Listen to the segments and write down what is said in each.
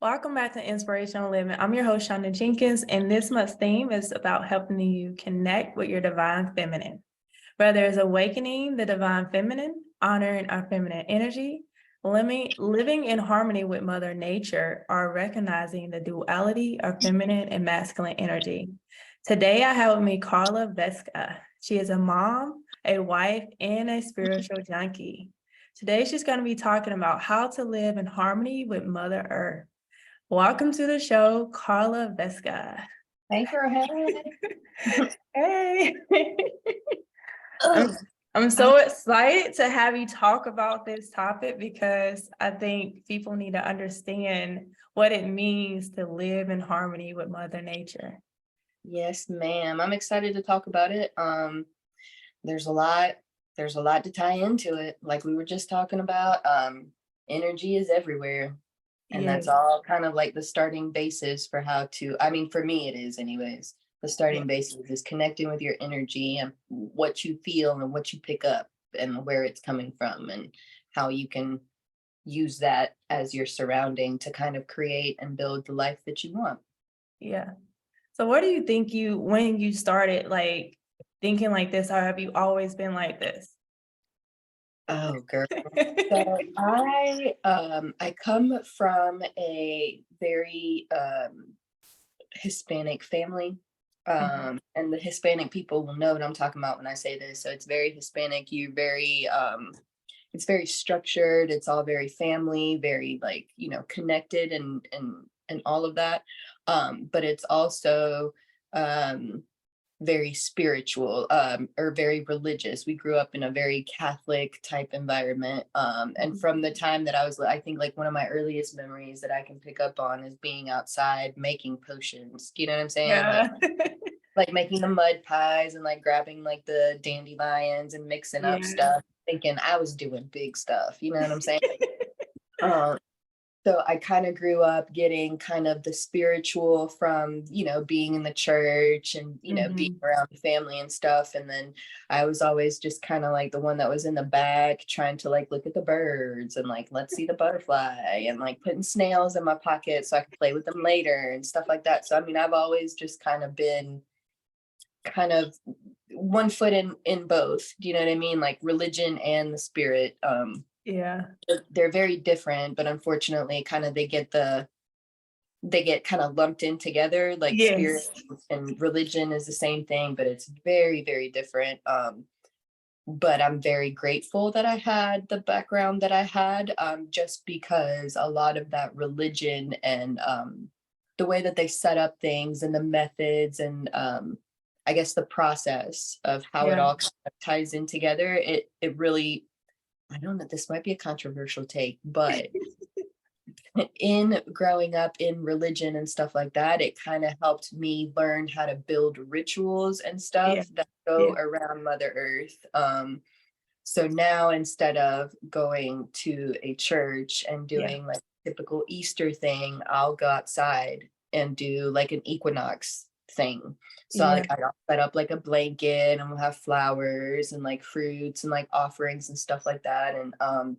Welcome back to Inspirational Living. I'm your host, Shunda Jenkins, and this month's theme is about helping you connect with your divine feminine. Whether it's awakening the divine feminine, honoring our feminine energy, living in harmony with Mother Nature, or recognizing the duality of feminine and masculine energy. Today, I have with me Karla Vesga. She is a mom, a wife, and a spiritual junkie. Today, she's going to be talking about how to live in harmony with Mother Earth. Welcome to the show, Karla Vesga. Thanks for having me. Hey. I'm so excited to have you talk about this topic because I think people need to understand what it means to live in harmony with Mother Nature. Yes, ma'am. I'm excited to talk about it. There's a lot to tie into it. Like we were just talking about, energy is everywhere. And that's all kind of like the starting basis for how to, for me, it is anyways. The starting basis is connecting with your energy and what you feel and what you pick up and where it's coming from and how you can use that as your surrounding to kind of create and build the life that you want. Yeah. So what do you think when you started like thinking like this, or have you always been like this? Oh, girl. So I come from a very Hispanic family. And the Hispanic people will know what I'm talking about when I say this. So it's very Hispanic. It's very structured. It's all very family, very connected and all of that. But it's also very spiritual or very religious. We grew up in a very Catholic type environment. And from the time that I think like one of my earliest memories that I can pick up on is being outside making potions. You know what I'm saying? Yeah. Like making the mud pies and like grabbing like the dandelions and mixing up stuff, thinking I was doing big stuff. You know what I'm saying? So I kind of grew up getting kind of the spiritual from, being in the church and, being around the family and stuff. And then I was always just kind of like the one that was in the back trying to like look at the birds and like, let's see the butterfly and like putting snails in my pocket so I could play with them later and stuff like that. So, I've always just kind of been kind of one foot in both. Do you know what I mean? Like religion and the spirit. They're very different, but unfortunately kind of they get kind of lumped in together, like spirit and religion is the same thing, but it's very, very different. But I'm very grateful that I had the background that I had, just because a lot of that religion and the way that they set up things and the methods and I guess the process of how it all kind of ties in together, it really, I don't know, this might be a controversial take, but in growing up in religion and stuff like that, it kind of helped me learn how to build rituals and stuff that go around Mother Earth. So now instead of going to a church and doing like typical Easter thing, I'll go outside and do like an equinox thing. So I'll set up like a blanket and we'll have flowers and like fruits and like offerings and stuff like that. And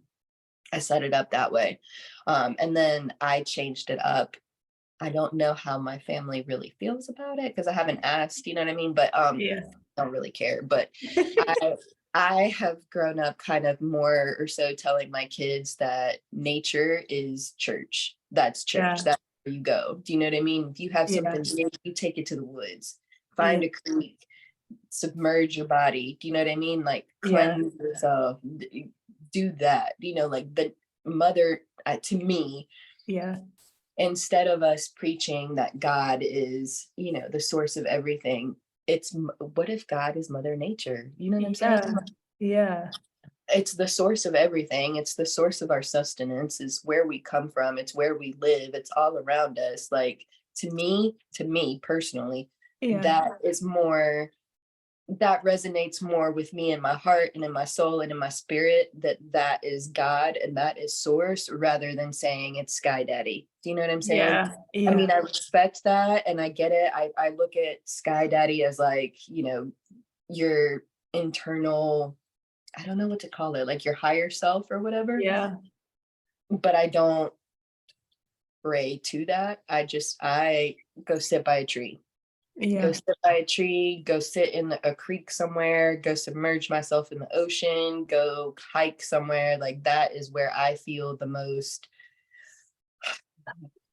I set it up that way. And then I changed it up. I don't know how my family really feels about it because I haven't asked, you know what I mean? But I don't really care. But I have grown up kind of more or so telling my kids that nature is church. That's church. That's where you go. Do you know what I mean? If you have something big, you take it to the woods, find a creek, submerge your body. Do you know what I mean? Like cleanse yourself, do that. Like the mother, to me, instead of us preaching that God is, the source of everything, it's what if God is Mother Nature? You know what I'm saying? It's the source of everything. It's the source of our sustenance, is where we come from. It's where we live. It's all around us. Like to me personally, that is more, that resonates more with me in my heart and in my soul and in my spirit, that is God and that is source, rather than saying it's Sky Daddy. Do you know what I'm saying? I respect that and I get it. I look at Sky Daddy as like, your internal, I don't know what to call it, like your higher self or whatever. But I don't pray to that. I go sit by a tree. Go Yeah. sit by a tree, go sit in a creek somewhere, go submerge myself in the ocean, go hike somewhere. Like that is where I feel the most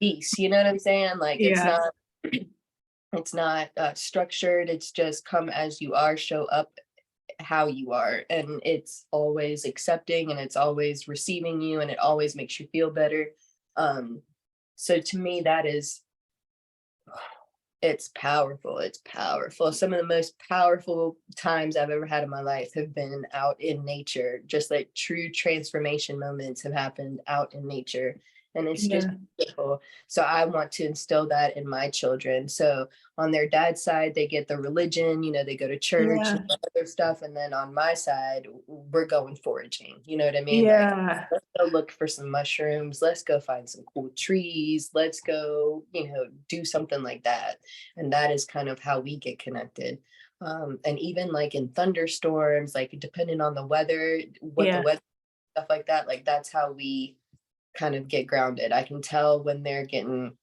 peace. You know what I'm saying? Like Yeah. it's not structured. It's just come as you are, show up how you are, and it's always accepting and it's always receiving you and it always makes you feel better. So to me, that is, it's powerful. It's powerful. Some of the most powerful times I've ever had in my life have been out in nature. Just like true transformation moments have happened out in nature. And it's just Yeah. beautiful. So I want to instill that in my children. So on their dad's side, they get the religion, they go to church and Yeah. other stuff. And then on my side, we're going foraging. You know what I mean? Like, Yeah. let's go look for some mushrooms. Let's go find some cool trees. Let's go, do something like that. And that is kind of how we get connected. And even like in thunderstorms, like depending on the weather, what the Yeah. weather, stuff like that, like that's how we kind of get grounded. I can tell when they're getting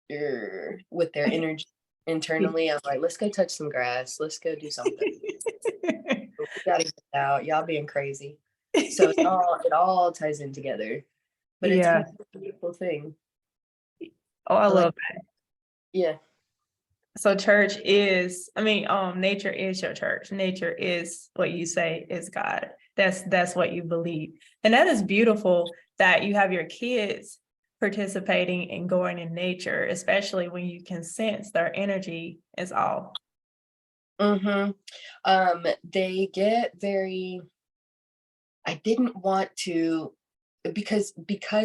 with their energy internally. I'm like, let's go touch some grass. Let's go do something. We gotta get out. Y'all being crazy. So it all ties in together. But it's Yeah. kind of a beautiful thing. Oh, I I like, love that. yeah. So church is, nature is your church. Nature is what you say is God. That's what you believe. And that is beautiful that you have your kids participating in going in nature, especially when you can sense their energy is off. Mm-hmm. They get very, I didn't want to, because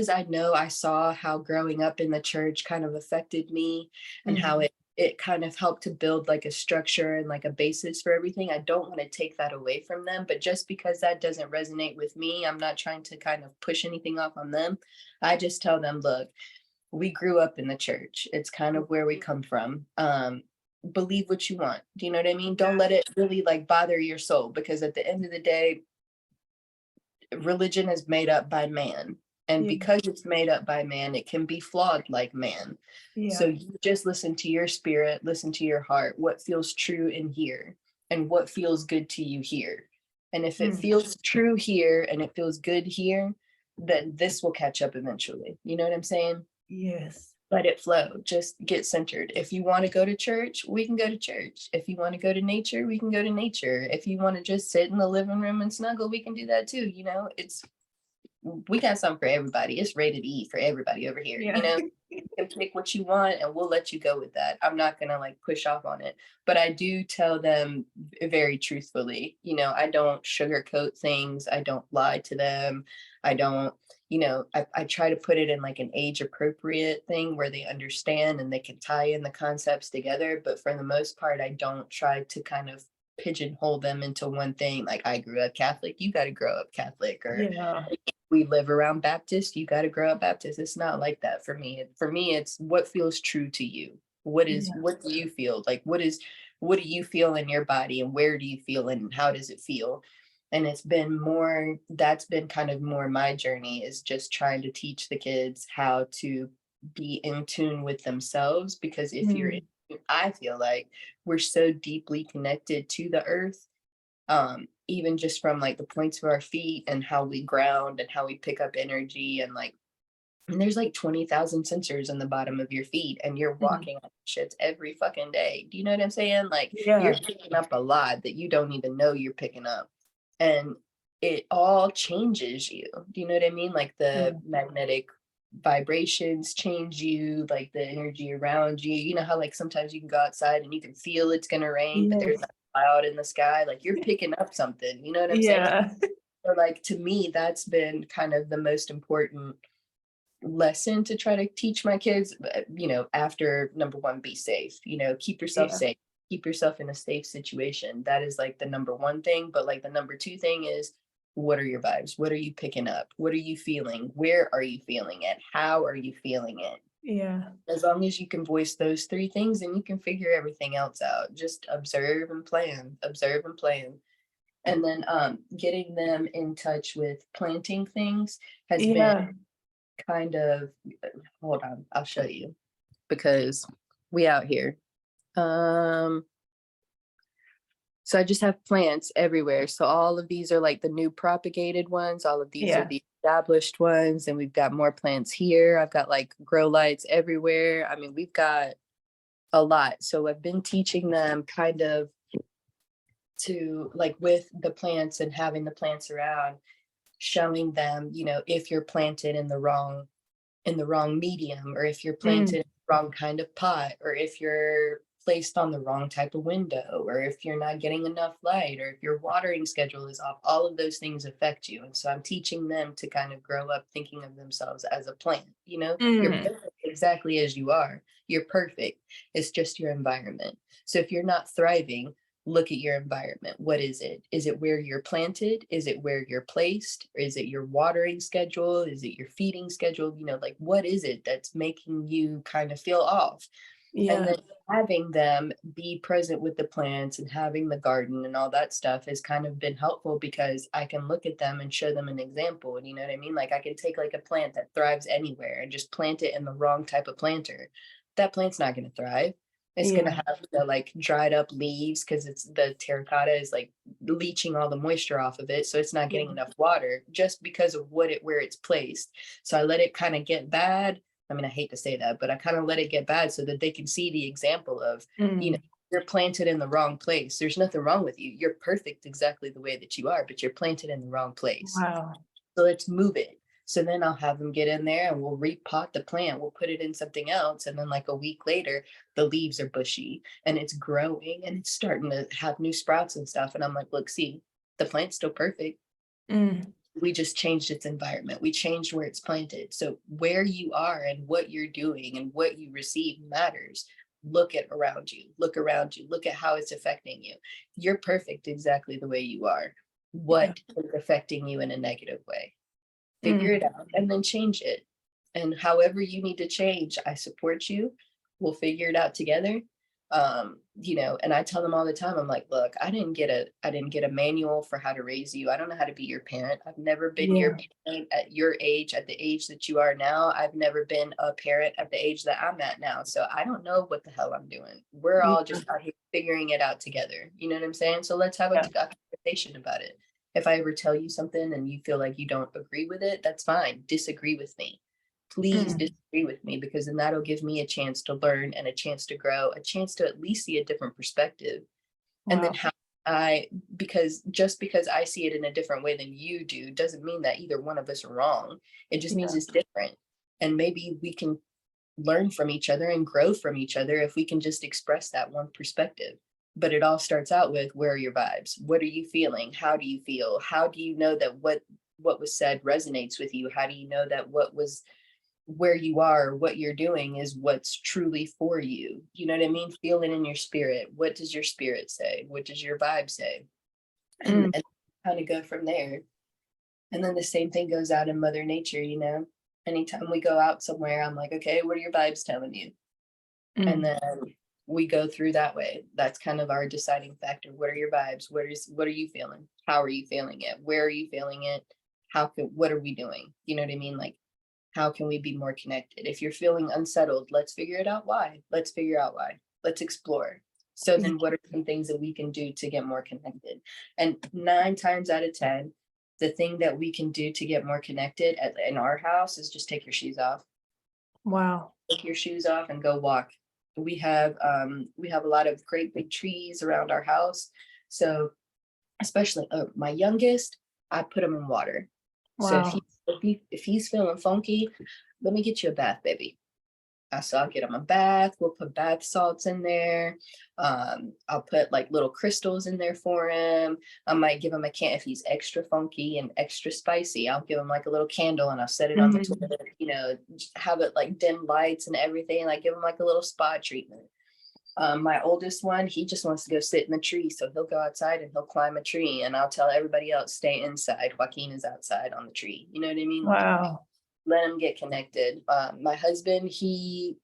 I know I saw how growing up in the church kind of affected me and how Mhm. it kind of helped to build like a structure and like a basis for everything. I don't want to take that away from them, but just because that doesn't resonate with me, I'm not trying to kind of push anything off on them. I just tell them, look, we grew up in the church. It's kind of where we come from. Believe what you want. Do you know what I mean? Don't let it really like bother your soul, because at the end of the day, religion is made up by man. And Yeah. because it's made up by man, it can be flawed like man. So Yeah. you just listen to your spirit, listen to your heart, what feels true in here and what feels good to you here. And if it Mm. feels true here and it feels good here, then this will catch up eventually. You know what I'm saying? Yes. Let it flow. Just get centered. If you want to go to church, we can go to church. If you want to go to nature, we can go to nature. If you want to just sit in the living room and snuggle, we can do that too. We got something for everybody. It's rated E for everybody over here. Yeah. You can pick what you want and we'll let you go with that. I'm not gonna like push off on it. But I do tell them very truthfully, I don't sugarcoat things. I don't lie to them. I don't, I try to put it in like an age appropriate thing where they understand and they can tie in the concepts together. But for the most part, I don't try to kind of pigeonhole them into one thing. Like, I grew up Catholic, you got to grow up Catholic, or Yeah. we live around Baptist, you got to grow up Baptist. It's not like that for me. For me, it's what feels true to you. Yeah. What do you feel? Like, what do you feel in your body, and where do you feel and how does it feel? And that's been kind of more my journey, is just trying to teach the kids how to be in tune with themselves. Because if you're Mm. I feel like we're so deeply connected to the earth, even just from like the points of our feet and how we ground and how we pick up energy, and there's like 20,000 sensors in the bottom of your feet, and you're Mm. walking on shits every fucking day. Do you know what I'm saying? Like, you're Yeah. picking up a lot that you don't even know you're picking up. And it all changes you. Do you know what I mean? Like the Yeah. magnetic vibrations change you, like the energy around you. You know how like sometimes you can go outside and you can feel it's gonna rain, but there's Yes. not a cloud in the sky. Like, you're picking up something. You know what I'm saying? Yeah. So like, to me, that's been kind of the most important lesson to try to teach my kids. After number one, be safe. Keep yourself Yeah. safe. Keep yourself in a safe situation. That is like the number one thing. But like the number two thing is, what are your vibes? What are you picking up? What are you feeling? Where are you feeling it? How are you feeling it? Yeah. As long as you can voice those three things, then you can figure everything else out. Just observe and plan, observe and plan. And then getting them in touch with planting things has been Yeah. kind of, hold on, I'll show you because we out here. So I just have plants everywhere. So all of these are like the new propagated ones. All of these are Yeah. the established ones. And we've got more plants here. I've got like grow lights everywhere. I mean, we've got a lot. So I've been teaching them kind of to like with the plants and having the plants around, showing them, you know, if you're planted in the wrong medium, or if you're planted in the wrong kind of pot, or if you're placed on the wrong type of window, or if you're not getting enough light, or if your watering schedule is off, all of those things affect you. And so I'm teaching them to kind of grow up thinking of themselves as a plant. You know, you're perfect exactly as you are. You're perfect. It's just your environment. So if you're not thriving, look at your environment. What is it? Is it where you're planted? Is it where you're placed? Or is it your watering schedule? Is it your feeding schedule? You know, like what is it that's making you kind of feel off? And Yeah. then having them be present with the plants and having the garden and all that stuff has kind of been helpful because I can look at them and show them an example. You know what I mean? Like I can take like a plant that thrives anywhere and just plant it in the wrong type of planter. That plant's not going to thrive. It's going to Yeah. have the like dried up leaves because it's the terracotta is like leaching all the moisture off of it. So it's not getting enough water just because of where it's placed. So I let it kind of get bad. I mean, I hate to say that, but I kind of let it get bad so that they can see the example of, you know, you're planted in the wrong place. There's nothing wrong with you. You're perfect exactly the way that you are, but you're planted in the wrong place. Wow. So let's move it. So then I'll have them get in there and we'll repot the plant. We'll put it in something else. And then like a week later, the leaves are bushy and it's growing and it's starting to have new sprouts and stuff. And I'm like, look, see, the plant's still perfect. We just changed its environment. We changed where it's planted. So where you are and what you're doing and what you receive matters. Look at around you, look around you, look at how it's affecting you. You're perfect exactly the way you are. Yeah. What is affecting you in a negative way? Figure it out and then change it. And however you need to change, I support you. We'll figure it out together. You know, and I tell them all the time, I'm like, look, I didn't get a manual for how to raise you. I don't know how to be your parent. I've never been your Yeah. parent at your age, at the age that you are now. I've never been a parent at the age that I'm at now. So I don't know what the hell I'm doing. We're all Yeah. just out here figuring it out together. You know what I'm saying? So let's have a Yeah. conversation about it. If I ever tell you something and you feel like you don't agree with it, that's fine. Disagree with me. Please disagree with me because then that'll give me a chance to learn and a chance to grow, a chance to at least see a different perspective. And then Wow. how I, because just because I see it in a different way than you do, doesn't mean that either one of us are wrong. It just means Yeah. it's different. And maybe we can learn from each other and grow from each other if we can just express that one perspective. But it all starts out with, where are your vibes? What are you feeling? How do you feel? How do you know that what was said resonates with you? How do you know that what was where you are, what you're doing is what's truly for you? You know what I mean? Feel it in your spirit. What does your spirit say? What does your vibe say? And kind of go from there. And then the same thing goes out in Mother Nature, you know? Anytime we go out somewhere, I'm like, okay, what are your vibes telling you? And then we go through that way. That's kind of our deciding factor. What are your vibes? What are you feeling? How are you feeling it? Where are you feeling it? What are we doing? You know what I mean? Like, how can we be more connected? If you're feeling unsettled, let's figure it out why. Let's figure out why. Let's explore. So then what are some things that we can do to get more connected? And 9 times out of 10, the thing that we can do to get more connected in our house is just take your shoes off. Wow. Take your shoes off and go walk. We have a lot of great big trees around our house. So especially my youngest, I put him in water. So Wow. if he's feeling funky, let me get you a bath, baby. So I'll get him a bath. We'll put bath salts in there. I'll put like little crystals in there for him. I might give him a can if he's extra funky and extra spicy. I'll give him like a little candle and I'll set it on the toilet. You know, have it like dim lights and everything. Like give him like a little spa treatment. My oldest one, he just wants to go sit in the tree. So he'll go outside and he'll climb a tree. And I'll tell everybody else, stay inside. Joaquin is outside on the tree. You know what I mean? Like, Wow. let him get connected. My husband, he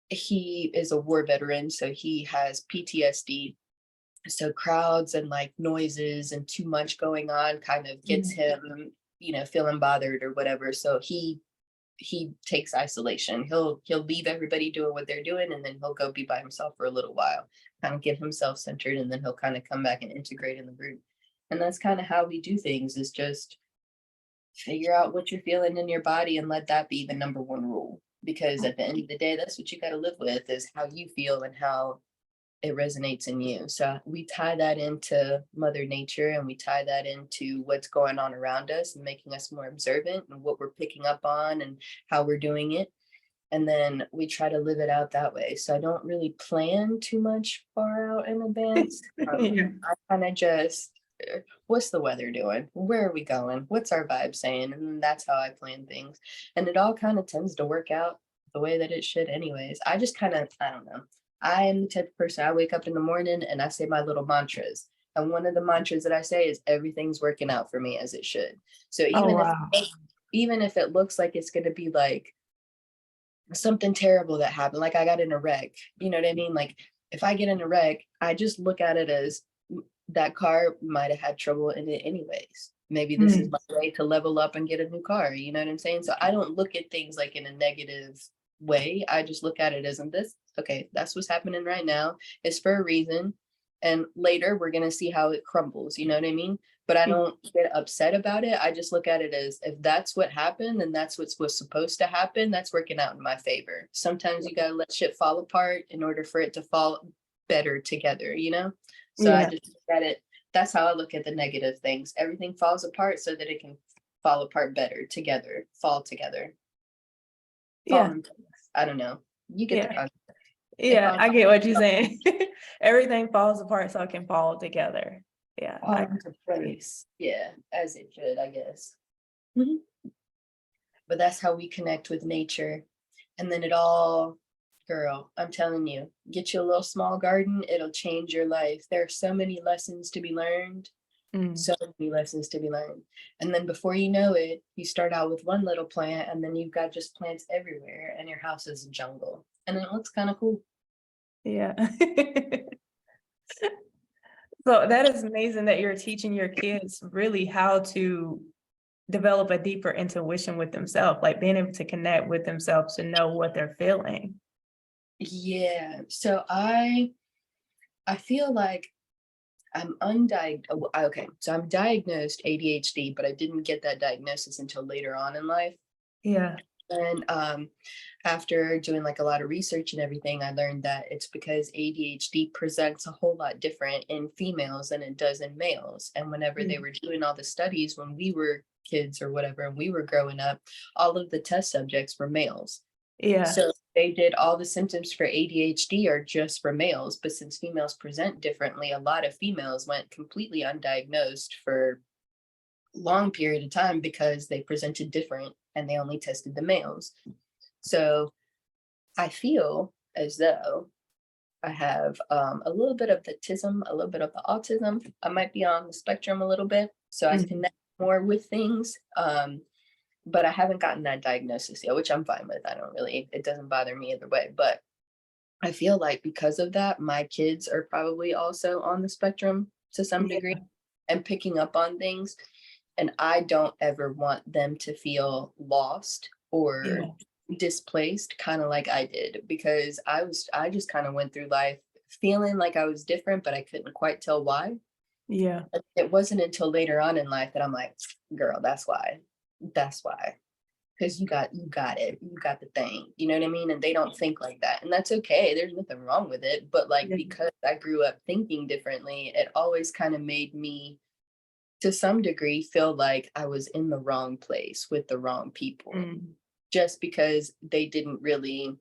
is a war veteran, so he has PTSD. So crowds and like noises and too much going on kind of gets him, feeling bothered or whatever. So he takes isolation. He'll leave everybody doing what they're doing, and then he'll go be by himself for a little while, kind of get himself centered, and then he'll kind of come back and integrate in the group. And that's kind of how we do things, is just figure out what you're feeling in your body and let that be the number one rule. Because at the end of the day, that's what you got to live with, is how you feel and how it resonates in you. So we tie that into Mother Nature, and we tie that into what's going on around us and making us more observant and what we're picking up on and how we're doing it. And then we try to live it out that way. So I don't really plan too much far out in advance. Yeah. I kind of just, what's the weather doing? Where are we going? What's our vibe saying? And that's how I plan things. And it all kind of tends to work out the way that it should anyways. I just kind of, I don't know. I am the type of person, I wake up in the morning and I say my little mantras. And one of the mantras that I say is everything's working out for me as it should. So Oh, even wow. if it looks like it's going to be like something terrible that happened, like I got in a wreck, you know what I mean? Like if I get in a wreck, I just look at it as that car might have had trouble in it anyways. Maybe this is my way to level up and get a new car. You know what I'm saying? So I don't look at things like in a negative way. I just look at it as, okay, that's what's happening right now. It's for a reason. And later we're going to see how it crumbles. You know what I mean? But I don't get upset about it. I just look at it as, if that's what happened and that's what's was supposed to happen, that's working out in my favor. Sometimes you got to let shit fall apart in order for it to fall better together, So Yeah. I just look at it. That's how I look at the negative things. Everything falls apart so that it can fall apart better together, fall together. Yeah. I don't know. You get the Yeah. concept. Yeah, I get what you're saying. Everything falls apart so it can fall together. Yeah. Fall into place. Yeah, as it should, I guess. Mhm. But that's how we connect with nature. And then it all, girl, I'm telling you, get you a little small garden, it'll change your life. There are so many lessons to be learned. So many lessons to be learned. And then before you know it, you start out with one little plant, and then you've got just plants everywhere, and your house is a jungle. And it looks kind of cool. Yeah. So that is amazing that you're teaching your kids really how to develop a deeper intuition with themselves, like being able to connect with themselves to know what they're feeling. Yeah. So I feel like I'm undiagnosed. Okay, so I'm diagnosed ADHD, but I didn't get that diagnosis until later on in life. Yeah. And after doing like a lot of research and everything, I learned that it's because ADHD presents a whole lot different in females than it does in males. And whenever they were doing all the studies when we were kids or whatever, and we were growing up, all of the test subjects were males. Yeah. So they did all the symptoms for ADHD are just for males, but since females present differently, a lot of females went completely undiagnosed for a long period of time because they presented different and they only tested the males. So I feel as though I have a little bit of the autism, a little bit of the autism. I might be on the spectrum a little bit, so I connect more with things. But I haven't gotten that diagnosis yet, which I'm fine with. It doesn't bother me either way. But I feel like because of that, my kids are probably also on the spectrum to some degree and picking up on things. And I don't ever want them to feel lost or displaced, kind of like I did, because I just kind of went through life feeling like I was different, but I couldn't quite tell why. Yeah. It wasn't until later on in life that I'm like, girl, that's why. That's why. Because you got it. You got the thing. You know what I mean? And they don't think like that. And that's okay. There's nothing wrong with it. But like, because I grew up thinking differently, it always kind of made me, to some degree, feel like I was in the wrong place with the wrong people. Just because they didn't really,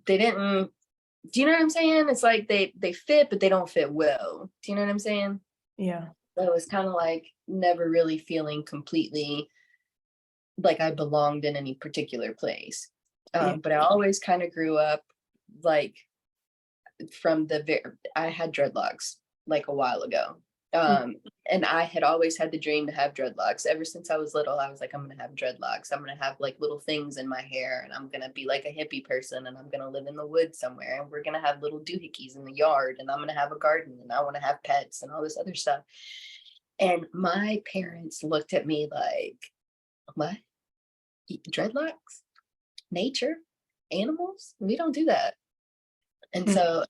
do you know what I'm saying? It's like they fit, but they don't fit well. Do you know what I'm saying? Yeah. So it was kind of like never really feeling completely like I belonged in any particular place. But I always kind of grew up like I had dreadlocks like a while ago. And I had always had the dream to have dreadlocks. Ever since I was little, I was like, I'm going to have dreadlocks. I'm going to have like little things in my hair, and I'm going to be like a hippie person, and I'm going to live in the woods somewhere, and we're going to have little doohickeys in the yard, and I'm going to have a garden, and I want to have pets and all this other stuff. And my parents looked at me like, what? Dreadlocks? Nature? Animals? We don't do that. And Mm, so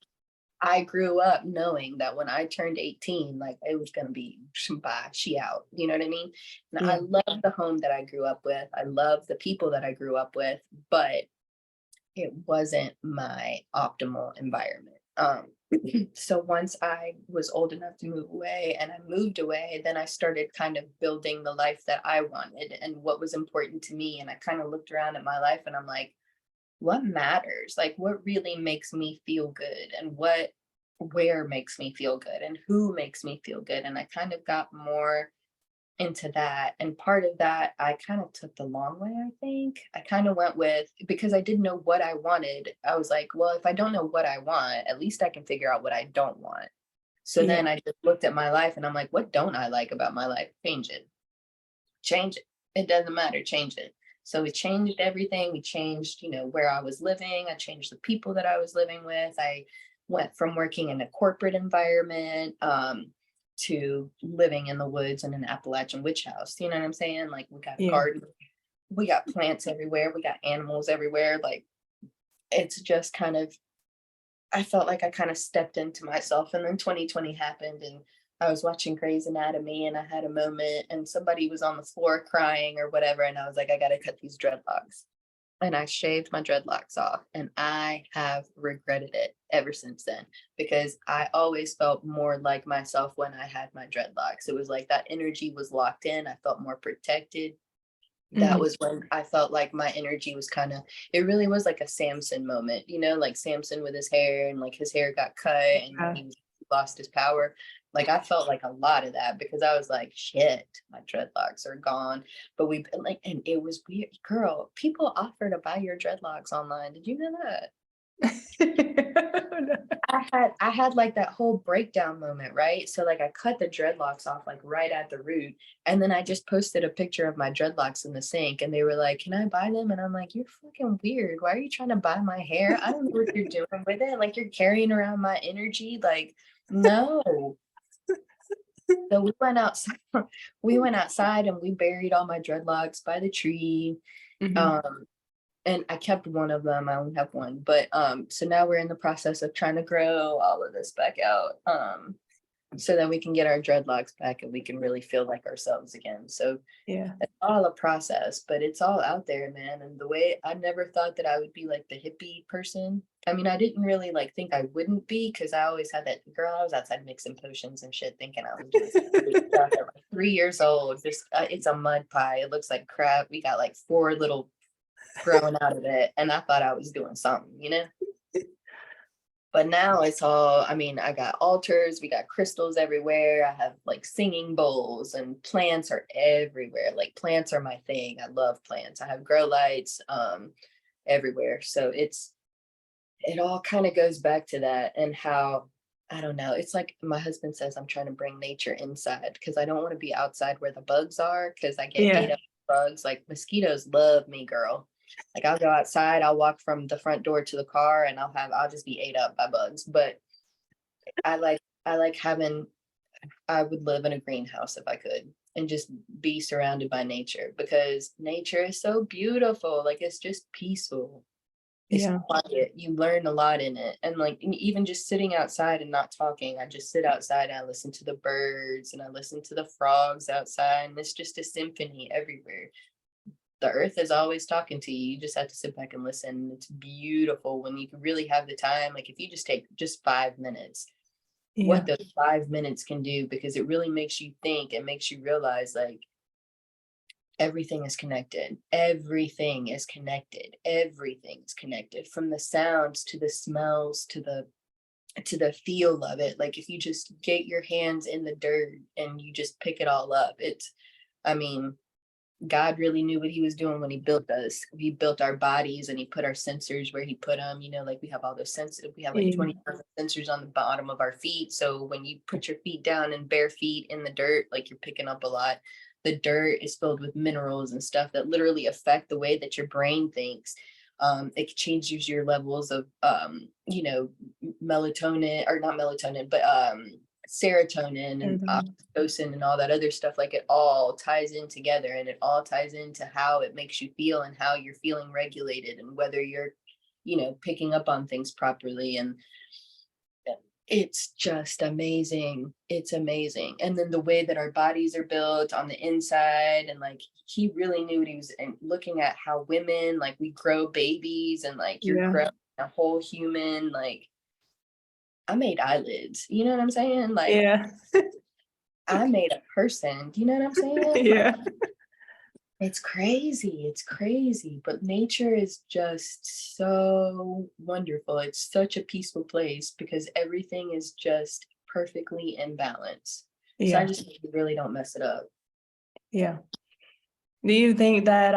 I grew up knowing that when I turned 18, like it was gonna be bye, she out. You know what I mean? And I yeah. love the home that I grew up with. I love the people that I grew up with, but it wasn't my optimal environment. So once I was old enough to move away and I moved away, then I started kind of building the life that I wanted and what was important to me. And I kind of looked around at my life and I'm like, what matters? Like what really makes me feel good and where makes me feel good and who makes me feel good. And I kind of got more into that. And part of that, I kind of took the long way, I think. I kind of went with, because I didn't know what I wanted. I was like, well, if I don't know what I want, at least I can figure out what I don't want. So Yeah. then I just looked at my life and I'm like, what don't I like about my life? Change it. Change it. It doesn't matter. Change it. So we changed everything. We changed, where I was living. I changed the people that I was living with. I went from working in a corporate environment to living in the woods in an Appalachian witch house. You know what I'm saying? Like we got a Yeah. garden, we got plants everywhere, we got animals everywhere. Like it's just kind of, I felt like I kind of stepped into myself. And then 2020 happened and I was watching Grey's Anatomy and I had a moment and somebody was on the floor crying or whatever. And I was like, I got to cut these dreadlocks. And I shaved my dreadlocks off and I have regretted it ever since then because I always felt more like myself when I had my dreadlocks. It was like that energy was locked in. I felt more protected. That Mm, was when I felt like my energy was kind of, it really was like a Samson moment, like Samson with his hair and like his hair got cut and yeah. he lost his power. Like I felt like a lot of that because I was like, shit, my dreadlocks are gone. But we like, and it was weird. Girl, people offer to buy your dreadlocks online. Did you know that? I had like that whole breakdown moment, right? So like I cut the dreadlocks off like right at the root. And then I just posted a picture of my dreadlocks in the sink and they were like, can I buy them? And I'm like, you're fucking weird. Why are you trying to buy my hair? I don't know what you're doing with it. Like you're carrying around my energy. Like, no. So we went outside, and we buried all my dreadlocks by the tree. Mhm. Um, and I kept one of them. I only have one, but so now we're in the process of trying to grow all of this back out, so that we can get our dreadlocks back and we can really feel like ourselves again. So Yeah. it's all a process, but it's all out there, man. And the way I never thought that I would be like the hippie person. I mean, I didn't really like think I wouldn't be because I always had that girl. I was outside mixing potions and shit, thinking I was doing some hippie stuff at like 3 years old. Just it's a mud pie. It looks like crap. We got like four little growing out of it, and I thought I was doing something. But now it's all, I mean, I got altars, we got crystals everywhere. I have like singing bowls and plants are everywhere. Like plants are my thing. I love plants. I have grow lights everywhere. So it all kind of goes back to that and how I don't know. It's like my husband says I'm trying to bring nature inside because I don't want to be outside where the bugs are because I get ate Yeah. up by bugs. Like mosquitoes love me, girl. Like I'll go outside, I'll walk from the front door to the car and I'll just be ate up by bugs. But I like having I would live in a greenhouse if I could and just be surrounded by nature because nature is so beautiful. Like it's just peaceful. It's Yeah. quiet. You learn a lot in it. And like even just sitting outside and not talking, I just sit outside and I listen to the birds and I listen to the frogs outside. And it's just a symphony everywhere. The earth is always talking to you. You just have to sit back and listen. It's beautiful when you can really have the time. Like if you just take just 5 minutes, what Yeah. those 5 minutes can do, because it really makes you think and makes you realize like everything is connected. Everything is connected. Everything is connected from the sounds to the smells to the feel of it. Like if you just get your hands in the dirt and you just pick it all up, I mean, God really knew what he was doing when he built us. He built our bodies and he put our sensors where he put them. Like we have all those sensors. We have like Yeah. 20 sensors on the bottom of our feet. So when you put your feet down in bare feet in the dirt, like you're picking up a lot. The dirt is filled with minerals and stuff that literally affect the way that your brain thinks. It changes your levels of, melatonin or not melatonin, but serotonin and oxytocin and all that other stuff, like it all ties in together, and it all ties into how it makes you feel and how you're feeling regulated and whether you're, picking up on things properly. And it's just amazing. It's amazing. And then the way that our bodies are built on the inside, and like he really knew what he was, and looking at how women, like we grow babies, and like you're Yeah. growing a whole human. Like I made eyelids, you know what I'm saying? Like Yeah. I made a person, you know what I'm saying? Yeah. It's crazy. It's crazy. But nature is just so wonderful. It's such a peaceful place because everything is just perfectly in balance. So I Yeah. just really don't mess it up. Yeah. Do you think that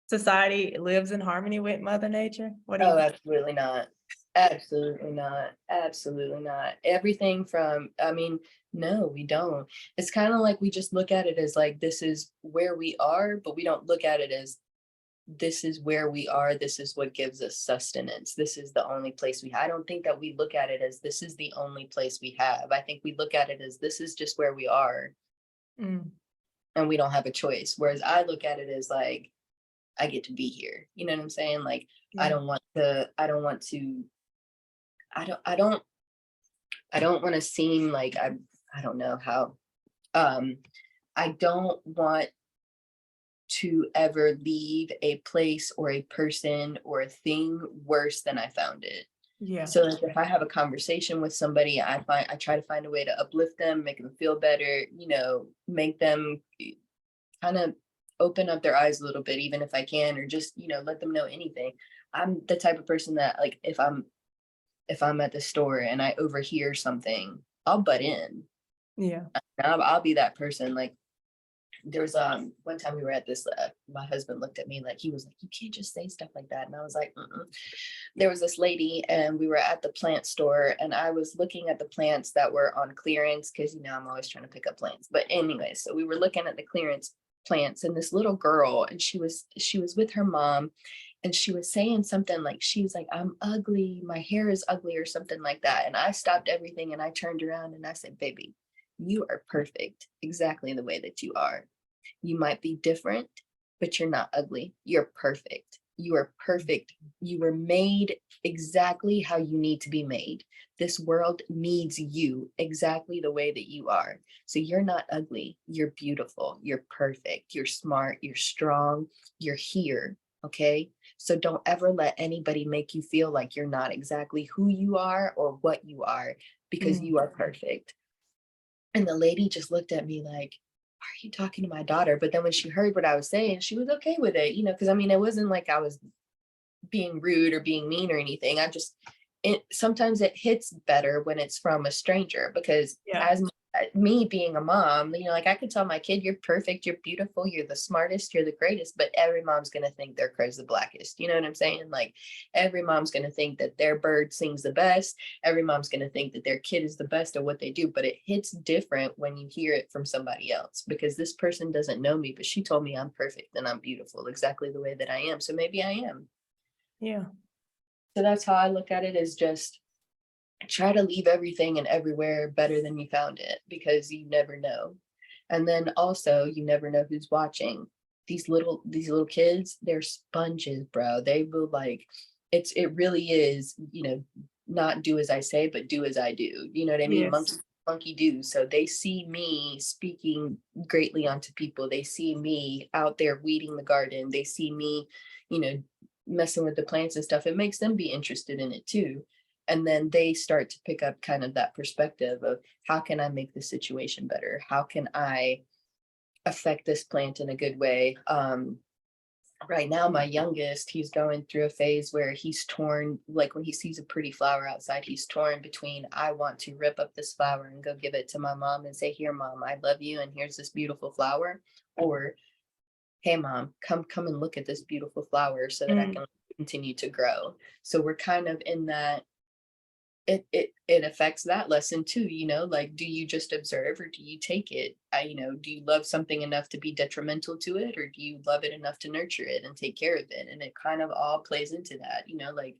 society lives in harmony with Mother Nature? What do you Oh, think? absolutely not. Absolutely not. Absolutely not. Everything from, I mean, no, we don't. It's kind of like we just look at it as like this is where we are, but we don't look at it as this is where we are. This is what gives us sustenance. This is the only place I don't think that we look at it as this is the only place we have. I think we look at it as this is just where we are Mm, and we don't have a choice. Whereas I look at it as like, I get to be here. You know what I'm saying? Like, I yeah. don't want to, I don't want to, I don't want to seem like I don't know how, um, I don't want to ever leave a place or a person or a thing worse than I found it. Yeah. So like if I have a conversation with somebody, I try to find a way to uplift them, make them feel better, make them kind of open up their eyes a little bit, even if I can, or just, let them know anything. I'm the type of person that like if I'm at the store and I overhear something, I'll butt in. Yeah. I'll be that person. Like there was one time we were at this my husband looked at me like he was like, you can't just say stuff like that, and I was like, mm-mm. There was this lady and we were at the plant store and I was looking at the plants that were on clearance because I'm always trying to pick up plants, but anyway, so we were looking at the clearance plants, and this little girl, and she was with her mom, and she was saying something like, she was like, I'm ugly, my hair is ugly or something like that, and I stopped everything and I turned around and I said, baby, you are perfect exactly the way that you are. You might be different, but you're not ugly. You're perfect. You are perfect. You were made exactly how you need to be made. This world needs you exactly the way that you are. So you're not ugly. You're beautiful. You're perfect. You're smart. You're strong. You're here. Okay. So don't ever let anybody make you feel like you're not exactly who you are or what you are, because Mm, you are perfect. And the lady just looked at me like, are you talking to my daughter? But then when she heard what I was saying, she was okay with it, because I mean, it wasn't like I was being rude or being mean or anything. Sometimes it hits better when it's from a stranger, because yeah. as me being a mom, like I could tell my kid, you're perfect, you're beautiful, you're the smartest, you're the greatest, but every mom's going to think their crow's the blackest. You know what I'm saying? Like every mom's going to think that their bird sings the best. Every mom's going to think that their kid is the best at what they do, but it hits different when you hear it from somebody else, because this person doesn't know me, but she told me I'm perfect and I'm beautiful exactly the way that I am. So maybe I am. Yeah. So that's how I look at it, is just try to leave everything and everywhere better than you found it, because you never know. And then also you never know who's watching. These little kids, they're sponges, bro. They will like, it really is, not do as I say, but do as I do. You know what I mean? Yes. Monkey do. So they see me speaking greatly onto people. They see me out there weeding the garden. They see me, you know, messing with the plants and stuff. It makes them be interested in it too. And then they start to pick up kind of that perspective of, how can I make the situation better? How can I affect this plant in a good way? Right now, my youngest, he's going through a phase where he's torn, like when he sees a pretty flower outside, he's torn between, I want to rip up this flower and go give it to my mom and say, here, mom, I love you, and here's this beautiful flower. Or, hey, mom, come and look at this beautiful flower so that I Mm, can continue to grow. So we're kind of in that, it affects that lesson too, like, do you just observe or do you take it? Do you love something enough to be detrimental to it, or do you love it enough to nurture it and take care of it? And it kind of all plays into that, like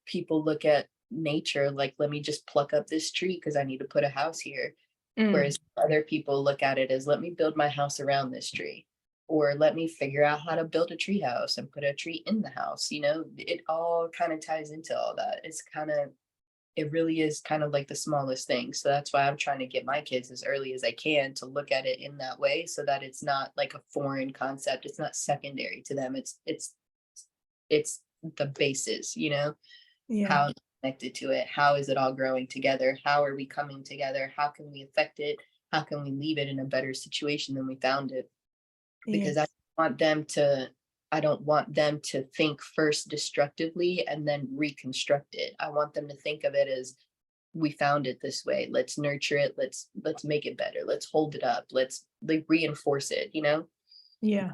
people look at nature, like, let me just pluck up this tree because I need to put a house here. Mm, Whereas other people look at it as, let me build my house around this tree, or let me figure out how to build a tree house and put a tree in the house. It all kind of ties into all that. It really is kind of like the smallest thing. So that's why I'm trying to get my kids as early as I can to look at it in that way, so that it's not like a foreign concept. It's not secondary to them. It's the basis, yeah, how it's connected to it. How is it all growing together? How are we coming together? How can we affect it? How can we leave it in a better situation than we found it? yeah, Because I don't want them to think first destructively and then reconstruct it. I want them to think of it as, we found it this way. Let's nurture it. Let's make it better. Let's hold it up. Let's like reinforce it. yeah.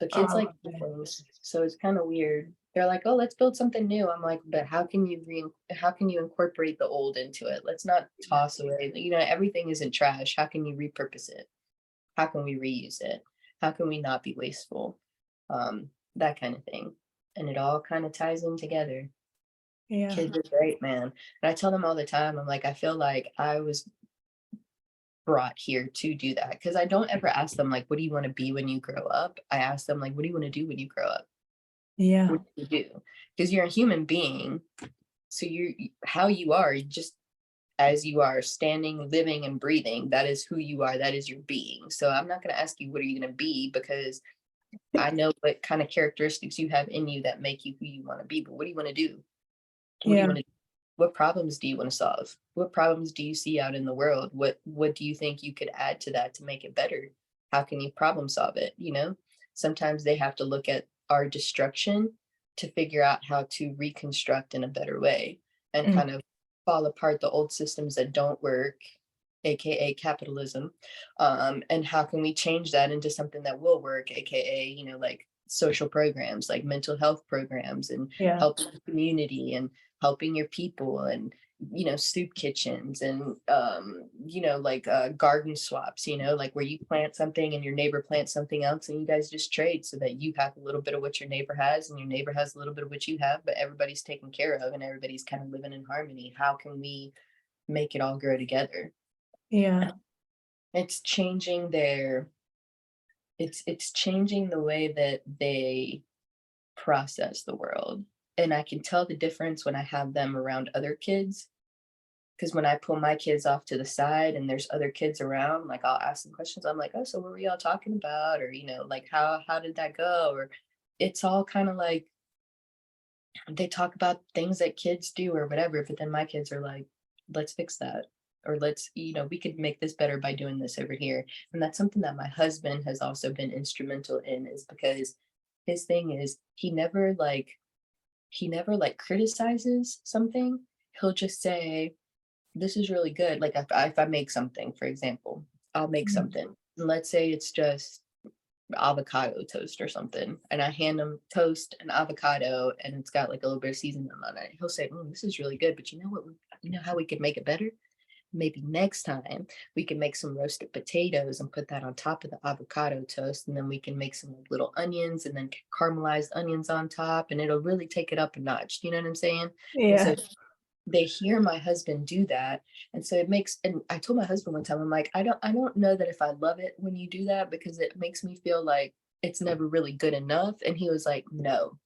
But kids like Oh, new okay. things, so it's kind of weird. They're like, "Oh, let's build something new." I'm like, "But how can you incorporate the old into it? Let's not toss away. Everything isn't trash. How can you repurpose it? How can we reuse it? How can we not be wasteful?" That kind of thing. And it all kind of ties in together. Yeah, Kids are great, man. And I tell them all the time, I'm like, I feel like I was brought here to do that, because I don't ever ask them like, what do you want to be when you grow up? I ask them like, what do you want to do when you grow up? yeah, What do you do? Because you're a human being. So how you are, just as you are, standing, living, and breathing, that is who you are. That is your being. So I'm not going to ask you, what are you going to be? Because I know what kind of characteristics you have in you that make you who you want to be. But what do you want to do? What do you yeah, want to What problems do you want to solve? What problems do you see out in the world? What do you think you could add to that to make it better? How can you problem solve it? Sometimes they have to look at our destruction to figure out how to reconstruct in a better way, and mm, kind of fall apart the old systems that don't work, aka capitalism. And how can we change that into something that will work, aka, like social programs, like mental health programs, and yeah, helping the community, and helping your people, and soup kitchens, and like garden swaps, like where you plant something and your neighbor plants something else, and you guys just trade, so that you have a little bit of what your neighbor has and your neighbor has a little bit of what you have, but everybody's taken care of and everybody's kind of living in harmony. How can we make it all grow together? yeah, It's changing their it's changing the way that they process the world. And I can tell the difference when I have them around other kids. Because when I pull my kids off to the side and there's other kids around, like, I'll ask them questions. I'm like, "Oh, so what were y'all talking about?" Or, like, how did that go? Or it's all kind of like they talk about things that kids do or whatever, but then my kids are like, "Let's fix that." Or we could make this better by doing this over here. And that's something that my husband has also been instrumental in, is because his thing is, he never like criticizes something. He'll just say, "This is really good." Like, if I make something, for example, I'll make mm, something. Let's say it's just avocado toast or something, and I hand him toast and avocado, and it's got like a little bit of seasoning on it. He'll say, "This is really good, but you know what? You know how we could make it better? Maybe next time we can make some roasted potatoes and put that on top of the avocado toast, and then we can make some like little onions and then caramelized onions on top, and it'll really take it up a notch." You know what I'm saying? And yeah, so they hear my husband do that, and so it makes and I told my husband one time, I'm like, I don't know that if I love it when you do that, because it makes me feel like it's never really good enough. And he was like, "No."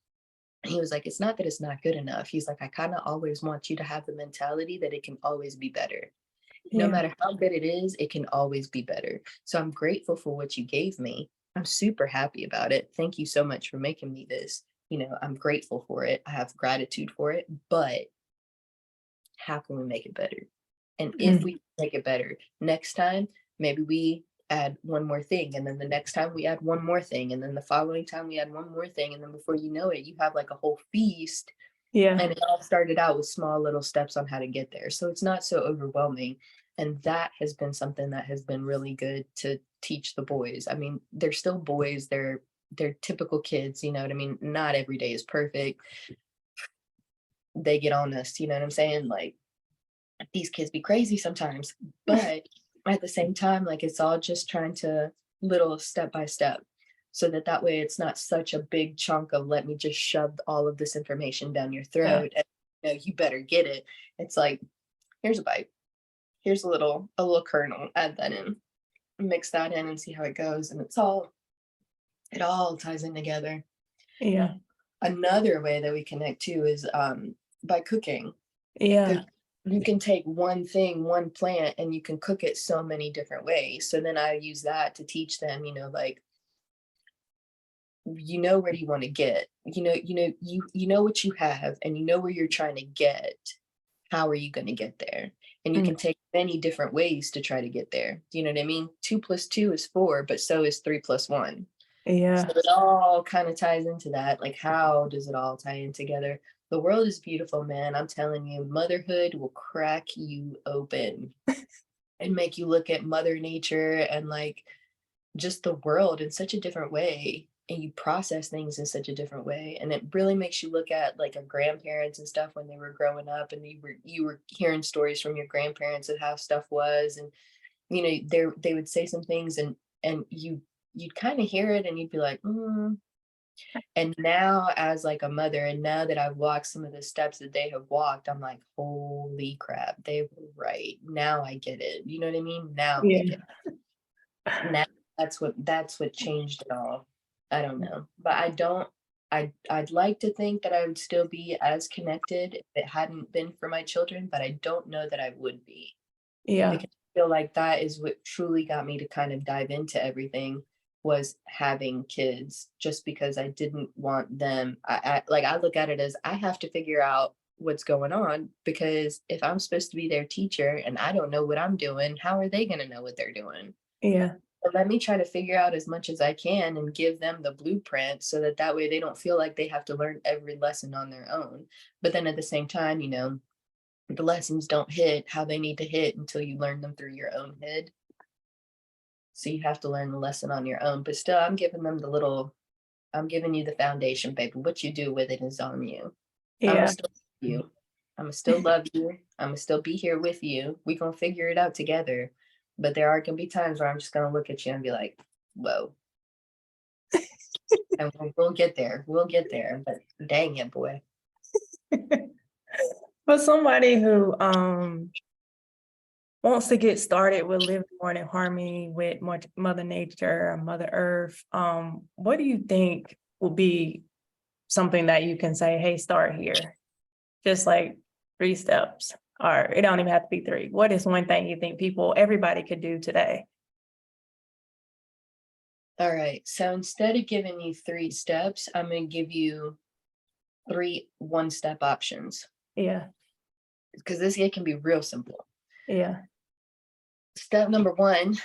He was like, "It's not that it's not good enough." He's like, "I kind of always want you to have the mentality that it can always be better. No yeah, matter how good it is, it can always be better. So I'm grateful for what you gave me. I'm super happy about it. Thank you so much for making me this. I'm grateful for it. I have gratitude for it, but how can we make it better? And if mm, we make it better next time, maybe we add one more thing. And then the next time we add one more thing. And then the following time we add one more thing. And then before you know it, you have like a whole feast. yeah, And it all started out with small little steps on how to get there. So it's not so overwhelming. And that has been something that has been really good to teach the boys. I mean, they're still boys. They're typical kids, you know what I mean? Not every day is perfect. They get on us, you know what I'm saying? Like, these kids be crazy sometimes, but at the same time, like, it's all just trying to little step by step. so that that way it's not such a big chunk of let me just shove all of this information down your Yeah. throat and you better get it. It's like, here's a bite, here's a little kernel, add that in, mix that in and see how it goes, and it all ties in together. Yeah. Another way that we connect too is by cooking. Yeah. You can take one thing, one plant, and you can cook it so many different ways. So then I use that to teach them, like, where do you want to get, you know what you have, and you know where you're trying to get. How are you going to get there? And you Mm. can take many different ways to try to get there. You know what I mean? 2 + 2 is 4, but so is 3 + 1. So Yeah. it all kind of ties into that. Like, how does it all tie in together? The world is beautiful, man. I'm telling you, motherhood will crack you open and make you look at Mother Nature and like just the world in such a different way. And you process things in such a different way. And it really makes you look at like our grandparents and stuff when they were growing up, and you were hearing stories from your grandparents of how stuff was. And they would say some things, and you'd kind of hear it and you'd be like, And now as like a mother, and now that I've walked some of the steps that they have walked, I'm like, holy crap, they were right. Now I get it. You know what I mean? Now we Yeah. get it. Now that's what changed it all. I don't know. But I'd like to think that I would still be as connected if it hadn't been for my children, but I don't know that I would be, Yeah. because I feel like that is what truly got me to kind of dive into everything, was having kids, just because I didn't want them. I look at it as I have to figure out what's going on, because if I'm supposed to be their teacher and I don't know what I'm doing, how are they going to know what they're doing? Yeah. But let me try to figure out as much as I can and give them the blueprint, so that that way they don't feel like they have to learn every lesson on their own. But then at the same time, the lessons don't hit how they need to hit until you learn them through your own head. So you have to learn the lesson on your own. But still, I'm giving you the foundation, baby. What you do with it is on you. I'm gonna Yeah. still love you. I'm gonna still love you. I'm gonna still be here with you. We're gonna figure it out together. But there are gonna be times where I'm just gonna look at you and be like, whoa. And we'll get there. We'll get there. But dang it, boy. For somebody who wants to get started with living more in harmony with Mother Nature or Mother Earth, what do you think will be something that you can say, hey, start here? Just like 3 steps, or it don't even have to be 3. What is one thing you think everybody could do today? All right. So instead of giving you 3 steps, I'm gonna give you 3 one-step options, Yeah. because it can be real simple. Yeah. Step number 1,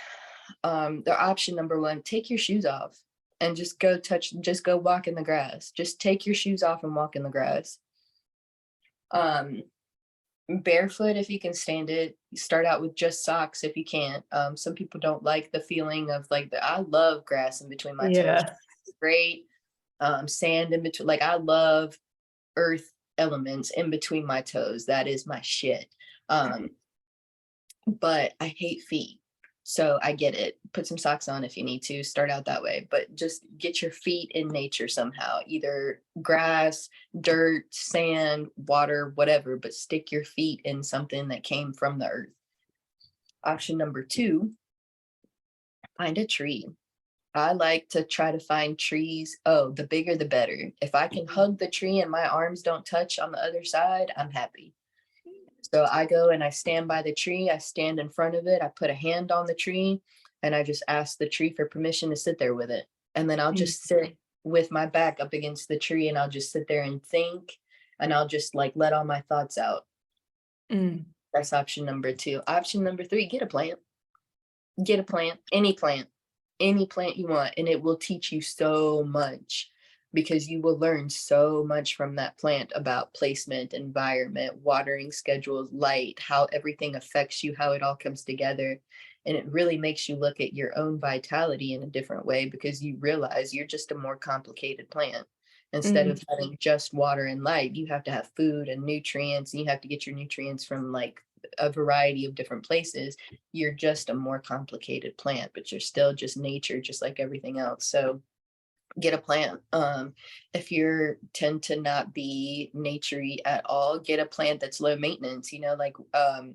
the option number 1, take your shoes off and just go walk in the grass. Just take your shoes off and walk in the grass. Barefoot if you can stand it. Start out with just socks if you can't. Some people don't like the feeling of like I love grass in between my toes. Yeah. Great. Sand in between. Like, I love earth elements in between my toes. That is my shit. But I hate feet. So I get it. Put some socks on if you need to. Start out that way. But just get your feet in nature somehow. Either grass, dirt, sand, water, whatever. But stick your feet in something that came from the earth. Option number 2, find a tree. I like to try to find trees. Oh, the bigger the better. If I can hug the tree and my arms don't touch on the other side, I'm happy. So I go and I stand by the tree. I stand in front of it. I put a hand on the tree and I just ask the tree for permission to sit there with it. And then I'll just sit with my back up against the tree and I'll just sit there and think, and I'll just like let all my thoughts out. Mm. That's option number 2. Option number 3, get a plant. Get a plant, any plant you want, and it will teach you so much, because you will learn so much from that plant about placement, environment, watering schedules, light, how everything affects you, how it all comes together. And it really makes you look at your own vitality in a different way, because you realize you're just a more complicated plant. Instead of having just water and light, you have to have food and nutrients, and you have to get your nutrients from like a variety of different places. You're just a more complicated plant, but you're still just nature, just like everything else. So get a plant. If you tend to not be naturey at all, get a plant that's low maintenance. Like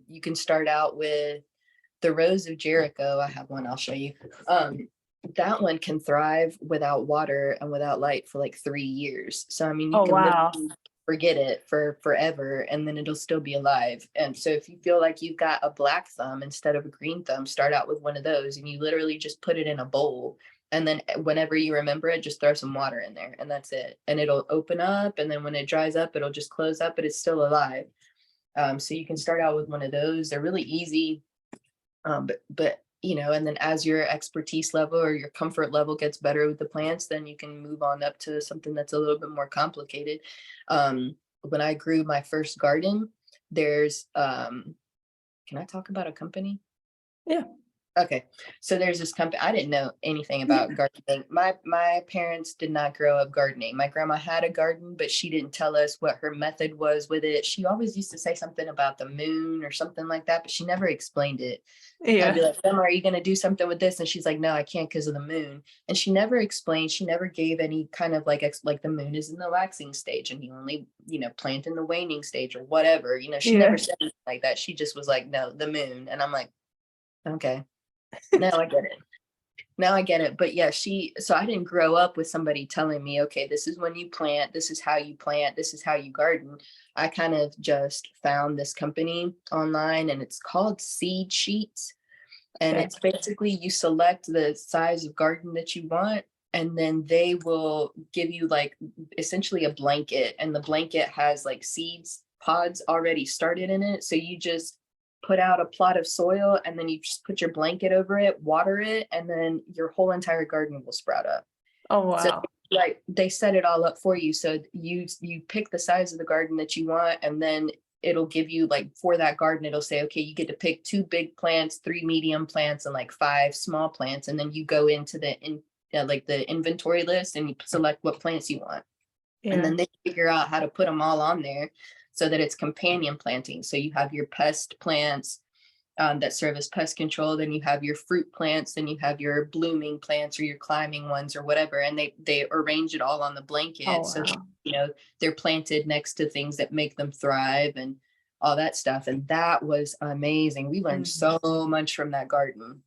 you can start out with the Rose of Jericho. I have one, I'll show you. That one can thrive without water and without light for like 3 years. So I mean, you Oh, can wow. literally forget it for forever, and then it'll still be alive. And so if you feel like you've got a black thumb instead of a green thumb, start out with one of those, and you literally just put it in a bowl, and then whenever you remember it, just throw some water in there, and that's it. And it'll open up, and then when it dries up, it'll just close up, but it's still alive. So you can start out with one of those. They're really easy. But and then as your expertise level or your comfort level gets better with the plants, then you can move on up to something that's a little bit more complicated. When I grew my first garden, there's can I talk about a company? Yeah. Okay, so there's this company. I didn't know anything about gardening. My parents did not grow up gardening. My grandma had a garden, but she didn't tell us what her method was with it. She always used to say something about the moon or something like that, but she never explained it. I'd be Yeah. like, Grandma, are you going to do something with this? And she's like, no, I can't because of the moon. And she never explained. She never gave any kind of like the moon is in the waxing stage and you only, plant in the waning stage or whatever. She never Yeah. said anything like that. She just was like, no, the moon. And I'm like, okay, now I get it. Now I get it. But yeah, so I didn't grow up with somebody telling me, okay, this is when you plant, this is how you plant, this is how you garden. I kind of just found this company online and it's called Seed Sheets. And Okay. it's basically you select the size of garden that you want, and then they will give you like essentially a blanket. And the blanket has like seeds, pods already started in it. So you just put out a plot of soil and then you just put your blanket over it, water it, and then your whole entire garden will sprout up. Oh, So wow. like they set it all up for you. So you pick the size of the garden that you want, and then it'll give you like for that garden, it'll say, okay, you get to pick 2 big plants, 3 medium plants, and like 5 small plants. And then you go into like the inventory list and you select what plants you want. And Yeah. then they figure out how to put them all on there so that it's companion planting. So you have your pest plants, that serve as pest control. Then you have your fruit plants, then you have your blooming plants or your climbing ones or whatever. And they arrange it all on the Oh, blanket. So, wow. they're planted next to things that make them thrive and all that stuff. And that was amazing. We learned Mhm. so much from that garden.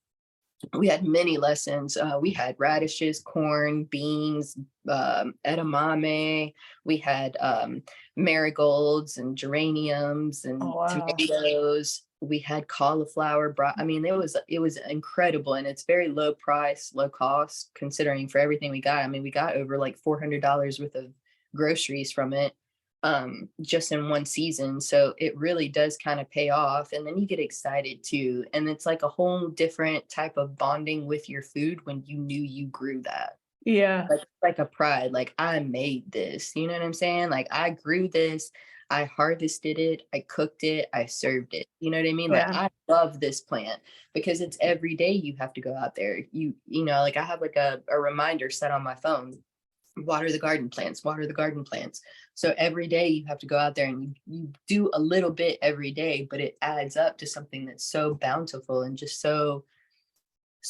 We had many lessons. We had radishes, corn, beans, edamame. We had marigolds and geraniums Oh, and wow. tomatoes. We had cauliflower. I mean, it was incredible, and it's very low price, low cost considering for everything we got. I mean, we got over like $400 worth of groceries from it, just in one season. So it really does kind of pay off. And then you get excited too. And it's like a whole different type of bonding with your food when you knew you grew that. Yeah. Like a pride, like I made this, you know what I'm saying? Like I grew this, I harvested it, I cooked it, I served it. You know what I mean? Like Yeah. I love this plant because it's every day you have to go out there. Like I have like a reminder set on my phone, water the garden plants, water the garden plants. So every day you have to go out there and you do a little bit every day, but it adds up to something that's so bountiful and just so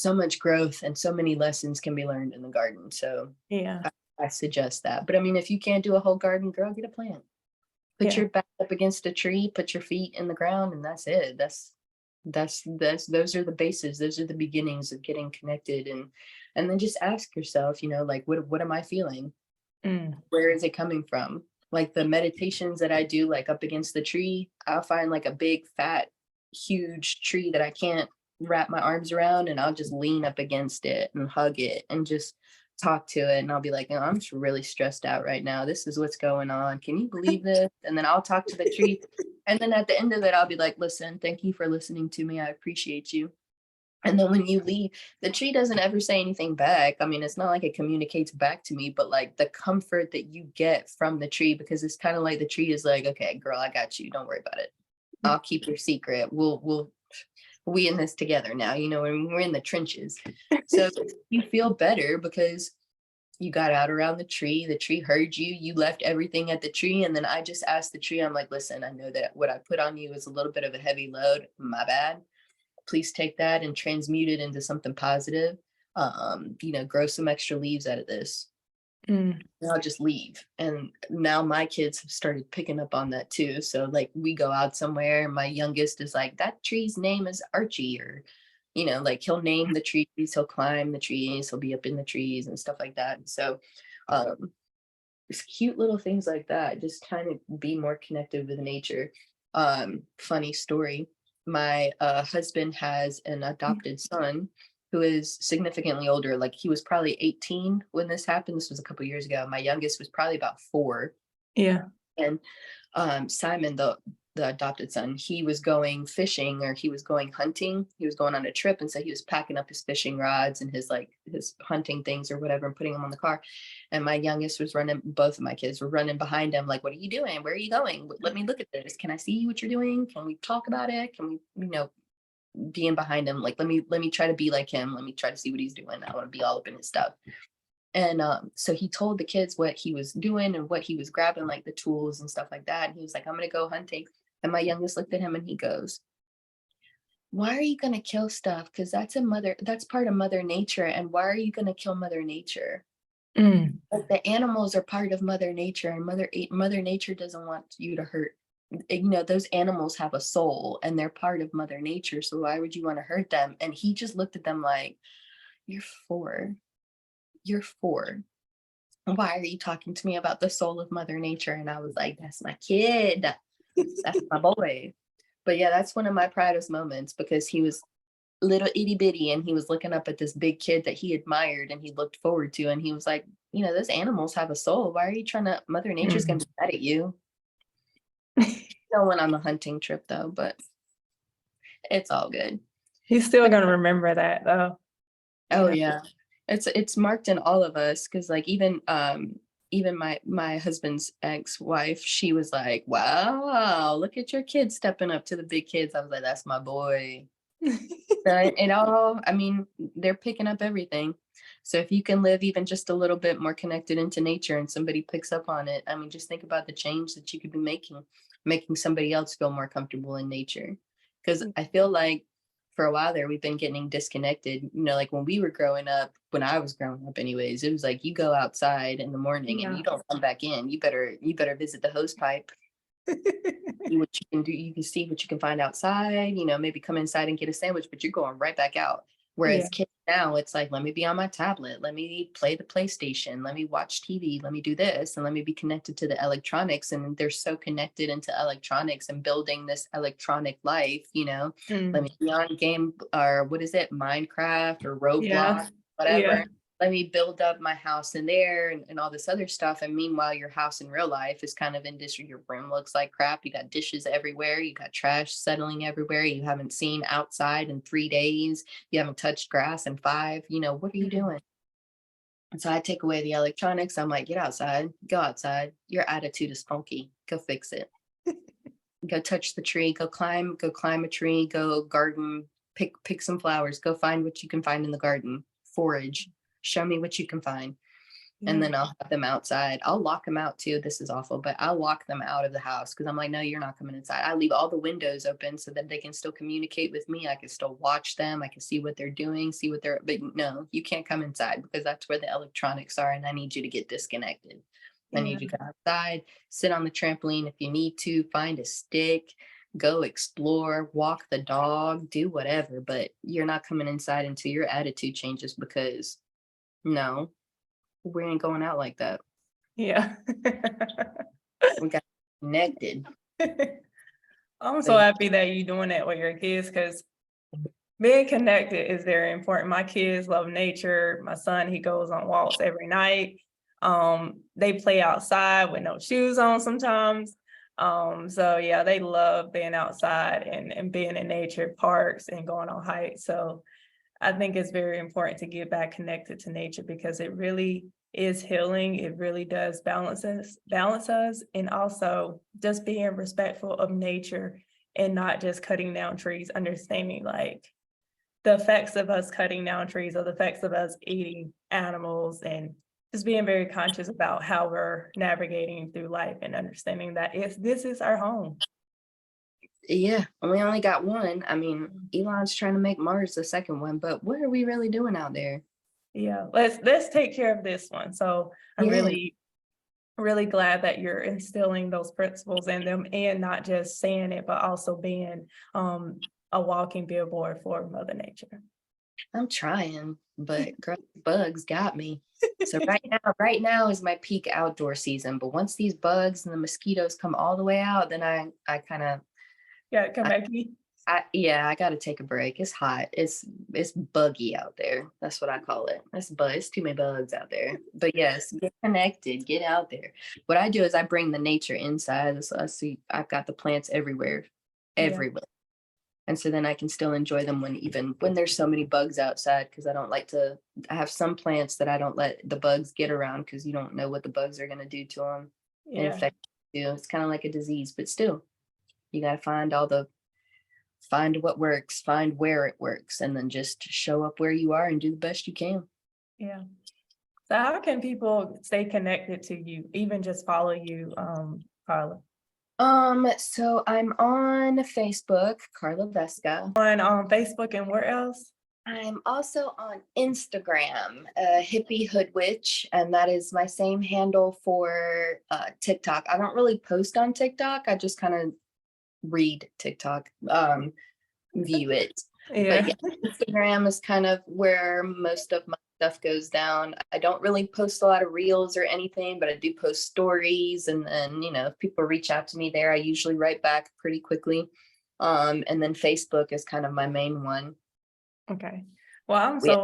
much growth, and so many lessons can be learned in the garden. So Yeah. I suggest that. But I mean, if you can't do a whole garden, girl, get a plant. Put Yeah. your back up against a tree, put your feet in the ground, and that's it. That's those are the bases. Those are the beginnings of getting connected, and then just ask yourself, like what am I feeling? Mm. Where is it coming from? Like the meditations that I do, like up against the tree, I'll find like a big, fat, huge tree that I can't wrap my arms around, and I'll just lean up against it and hug it and just talk to it. And I'll be like, I'm just really stressed out right now. This is what's going on. Can you believe this? And then I'll talk to the tree. And then at the end of it, I'll be like, listen, thank you for listening to me. I appreciate you. And then when you leave, the tree doesn't ever say anything back. I mean, it's not like it communicates back to me, but like the comfort that you get from the tree, because it's kind of like the tree is like, okay, girl, I got you. Don't worry about it. I'll keep your secret. We in this together now, and we're in the trenches. So you feel better because you got out around the tree heard you, you left everything at the tree. And then I just asked the tree, I'm like, listen, I know that what I put on you is a little bit of a heavy load. My bad. Please take that and transmute it into something positive. Grow some extra leaves out of this. Mm. and I'll just leave. And now my kids have started picking up on that too. So like we go out somewhere, my youngest is like, that tree's name is Archie, or like he'll name the trees, he'll climb the trees, he'll be up in the trees and stuff like that. And so just cute little things like that, just trying to be more connected with nature. Funny story. My husband has an adopted son who is significantly older. Like he was probably 18 when this happened. This was a couple years ago. My youngest was probably about 4. Yeah. And Simon, the adopted son, he was going fishing, or he was going hunting. He was going on a trip, and so he was packing up his fishing rods and his hunting things or whatever, and putting them on the car. And my youngest was running. Both of my kids were running behind him, like, "What are you doing? Where are you going? Let me look at this. Can I see what you're doing? Can we talk about it? Can we, being behind him, like, let me try to be like him. Let me try to see what he's doing. I want to be all up in his stuff." And so he told the kids what he was doing and what he was grabbing, like the tools and stuff like that. And he was like, "I'm going to go hunting." And my youngest looked at him and he goes, "Why are you going to kill stuff? Because that's part of Mother Nature. And why are you going to kill Mother Nature? Mm. Like, the animals are part of Mother Nature, and Mother Nature doesn't want you to hurt. Those animals have a soul and they're part of Mother Nature. So why would you want to hurt them?" And he just looked at them like, "You're 4. You're 4. Why are you talking to me about the soul of Mother Nature?" And I was like, "That's my kid. That's my boy." But yeah, that's one of my proudest moments, because he was little itty bitty and he was looking up at this big kid that he admired and he looked forward to. And he was like, "Those animals have a soul. Why are you trying to, Mother Nature's Mm. going to be mad at you." No one on the hunting trip though, but it's all good. He's still But gonna remember that though. oh Yeah. yeah, it's marked in all of us, because like even my husband's ex-wife, she was like, "Wow, look at your kids stepping up to the big kids." I was like, "That's my boy." I mean, they're picking up everything. So if you can live even just a little bit more connected into nature and somebody picks up on it, I mean, just think about the change that you could be making somebody else feel more comfortable in nature. Because I feel like for a while there, we've been getting disconnected. Like when we were growing up, when I was growing up anyways, it was like you go outside in the morning and Yeah. you don't come back in. You better visit the hose pipe, see what you can do. You can see what you can find outside, maybe come inside and get a sandwich, but you're going right back out. Yeah. Whereas kids now, it's like, let me be on my tablet, let me play the PlayStation, let me watch TV, let me do this, and let me be connected to the electronics. And they're so connected into electronics and building this electronic life, let Mm. me be on game, or what is it, Minecraft or Yeah. Roblox, Yeah. whatever. Let me build up my house in there, and all this other stuff. And meanwhile, your house in real life is kind of in disrepair. Your room looks like crap. You got dishes everywhere. You got trash settling everywhere. You haven't seen outside in 3 days. You haven't touched grass in 5. What are you Mm. doing? And so I take away the electronics. I'm like, get outside, go outside. Your attitude is funky. Go fix it. Go touch the tree. Go climb a tree. Go garden. Pick some flowers. Go find what you can find in the garden. Forage. Show me what you can find. And Yeah. then I'll have them outside. I'll lock them out too. This is awful, but I'll lock them out of the house, because I'm like, "No, you're not coming inside." I leave all the windows open so that they can still communicate with me. I can still watch them. I can see what they're doing, but no, you can't come inside, because that's where the electronics are. And I need you to get disconnected. I Yeah. need you to go outside, sit on the trampoline if you need to, find a stick, go explore, walk the dog, do whatever. But you're not coming inside until your attitude changes, because no, we ain't going out like that. Yeah. We got connected. I'm So so happy that you're doing that with your kids, because being connected is very important. My kids love nature. My son, he goes on walks every night. They play outside with no shoes on sometimes. So yeah, they love being outside and being in nature, parks and going on hikes. So I think it's very important to get back connected to nature, because it really is healing. It really does balance us, and also just being respectful of nature and not just cutting down trees, understanding like the effects of us cutting down trees or the effects of us eating animals, and just being very conscious about how we're navigating through life and understanding that this is our home. yeah, and we only got one. I mean, Elon's trying to make Mars the second one, but what are we really doing out there? Yeah, let's take care of this one. So I'm Yeah. really glad that you're instilling those principles in them and not just saying it, but also being a walking billboard for Mother Nature. I'm trying, but girl, bugs got me. So right now is my peak outdoor season. But once these bugs and the mosquitoes come all the way out, then I kind of Yeah, come back to me. I got to take a break. It's hot. It's buggy out there. That's what I call it. It's too many bugs out there. But yes, get connected, get out there. What I do is I bring the nature inside. So I see I've got the plants everywhere, Yeah, everywhere. And so then I can still enjoy them when there's so many bugs outside, because I have some plants that I don't let the bugs get around, because you don't know what the bugs are going to do to them and yeah, infect you. It's kind of like a disease, but still you got to find what works, find where it works, and then just show up where you are and do the best you can. yeah. So how can people stay connected to you, even just follow you, Karla? So I'm on Facebook, Karla Vesga. On Facebook and where else? I'm also on Instagram, Hippie Hood Witch, and that is my same handle for TikTok. I don't really post on TikTok. I just kind of read TikTok, view it. But Yeah, yeah, Instagram is kind of where most of my stuff goes down. I don't really post a lot of reels or anything, but I do post stories. And then, if people reach out to me there, I usually write back pretty quickly. And then Facebook is kind of my main one. okay. Well, We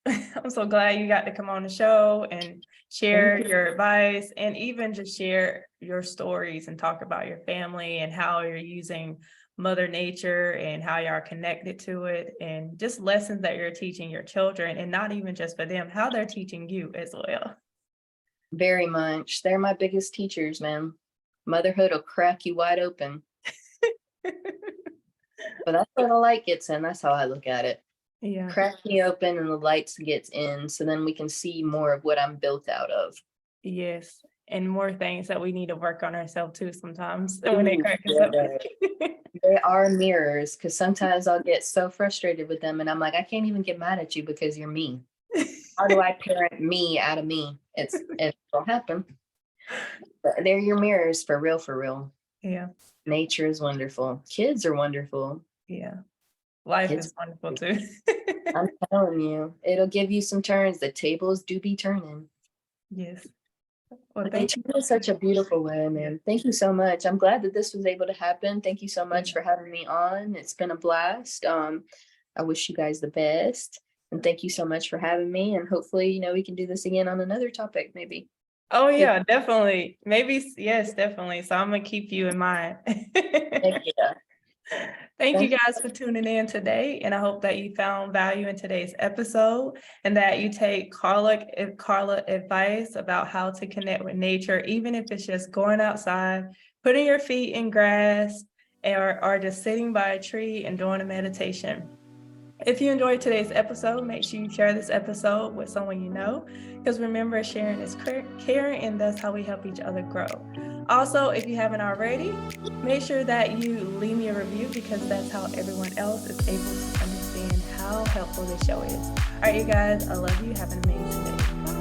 I'm so glad you got to come on the show and share your advice and even just share your stories and talk about your family and how you're using Mother Nature and how you are connected to it, and just lessons that you're teaching your children, and not even just for them, how they're teaching you as well. Very much. They're my biggest teachers, man. Motherhood will crack you wide open. But that's where the light gets in. That's how I look at it. Yeah. Crack me open and the light gets in, so then we can see more of what I'm built out of. Yes. And more things that we need to work on ourselves too sometimes when they Ooh, crack us yeah. up. They are mirrors, because sometimes I'll get so frustrated with them and I'm like, I can't even get mad at you because you're me. How do I parent me out of me? It'll happen. But they're your mirrors for real, for real. Yeah. Nature is wonderful. Kids are wonderful. Yeah. Life Kids, is wonderful too. I'm telling you, it'll give you some turns. The tables do be turning. Yes. Well, But they thank turn you. in such a beautiful way, man. Thank you so much. I'm glad that this was able to happen. Thank you so much for having me on. It's been a blast. I wish you guys the best. And thank you so much for having me. And hopefully, we can do this again on another topic, maybe. Oh yeah, definitely. Maybe, yes, definitely. So I'm gonna keep you in mind. Thank you. Thank you guys for tuning in today, and I hope that you found value in today's episode and that you take Karla advice about how to connect with nature, even if it's just going outside, putting your feet in grass, or just sitting by a tree and doing a meditation. If you enjoyed today's episode, make sure you share this episode with someone you know, because remember, sharing is caring, and that's how we help each other grow. Also, if you haven't already, make sure that you leave me a review, because that's how everyone else is able to understand how helpful this show is. All right, you guys, I love you. Have an amazing day. Bye.